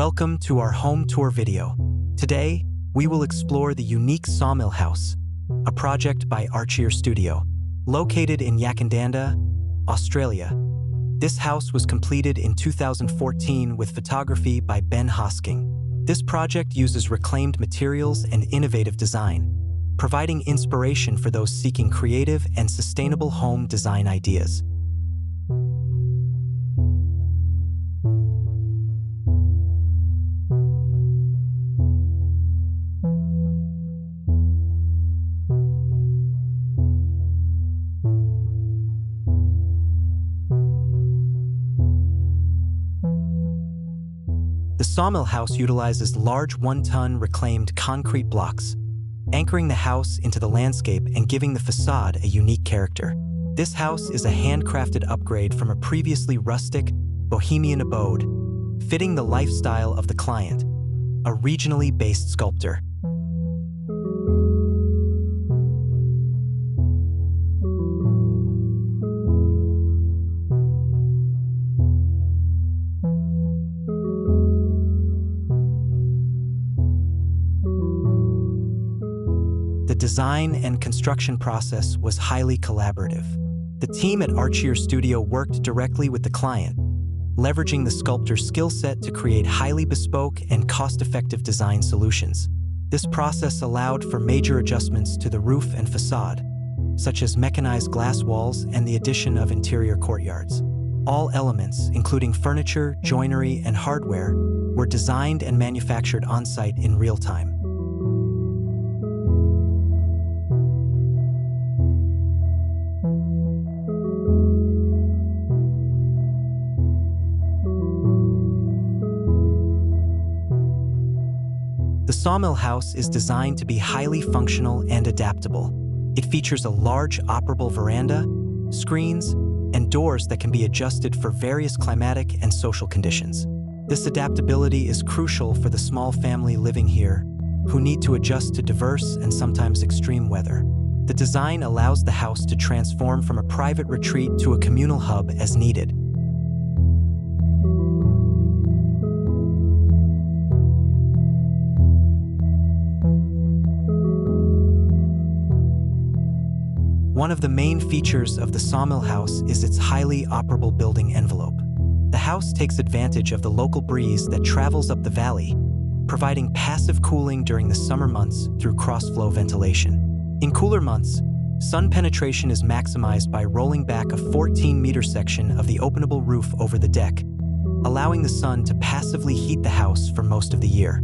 Welcome to our home tour video. Today, we will explore the unique SawMill House, a project by Archier Studio. Located in Yackandandah, Australia, this house was completed in 2014 with photography by Ben Hosking. This project uses reclaimed materials and innovative design, providing inspiration for those seeking creative and sustainable home design ideas. The SawMill House utilizes large one-ton reclaimed concrete blocks, anchoring the house into the landscape and giving the facade a unique character. This house is a handcrafted upgrade from a previously rustic, bohemian abode, fitting the lifestyle of the client, a regionally based sculptor. The design and construction process was highly collaborative. The team at Archier Studio worked directly with the client, leveraging the sculptor's skill set to create highly bespoke and cost-effective design solutions. This process allowed for major adjustments to the roof and facade, such as mechanized glass walls and the addition of interior courtyards. All elements, including furniture, joinery, and hardware, were designed and manufactured on-site in real time. The SawMill House is designed to be highly functional and adaptable. It features a large operable veranda, screens, and doors that can be adjusted for various climatic and social conditions. This adaptability is crucial for the small family living here who need to adjust to diverse and sometimes extreme weather. The design allows the house to transform from a private retreat to a communal hub as needed. One of the main features of the SawMill House is its highly operable building envelope. The house takes advantage of the local breeze that travels up the valley, providing passive cooling during the summer months through cross-flow ventilation. In cooler months, sun penetration is maximized by rolling back a 14-meter section of the openable roof over the deck, allowing the sun to passively heat the house for most of the year.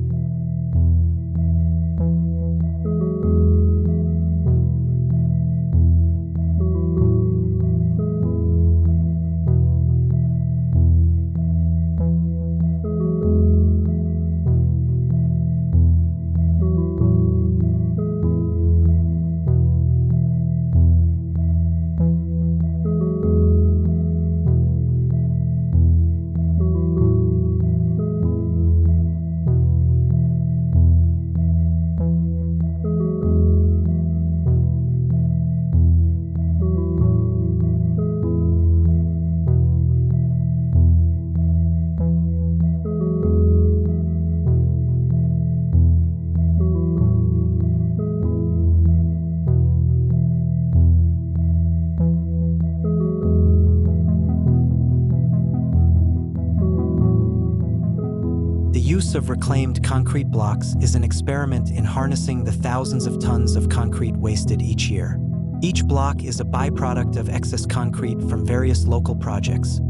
The use of reclaimed concrete blocks is an experiment in harnessing the thousands of tons of concrete wasted each year. Each block is a byproduct of excess concrete from various local projects,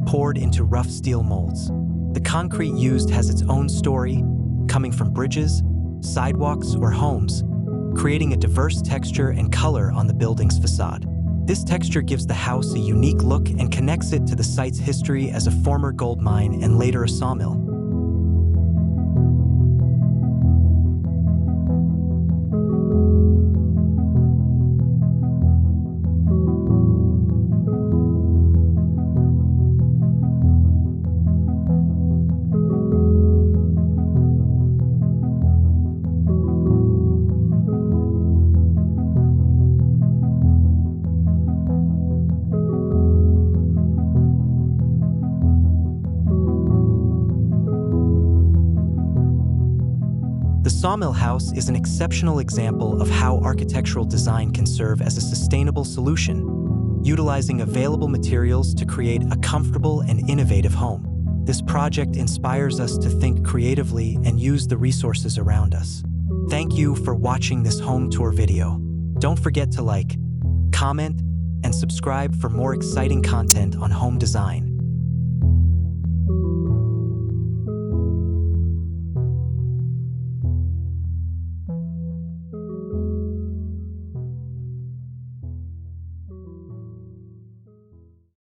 poured into rough steel molds. The concrete used has its own story, coming from bridges, sidewalks, or homes, creating a diverse texture and color on the building's facade. This texture gives the house a unique look and connects it to the site's history as a former gold mine and later a sawmill. SawMill House is an exceptional example of how architectural design can serve as a sustainable solution, utilizing available materials to create a comfortable and innovative home. This project inspires us to think creatively and use the resources around us. Thank you for watching this home tour video. Don't forget to like, comment, and subscribe for more exciting content on home design.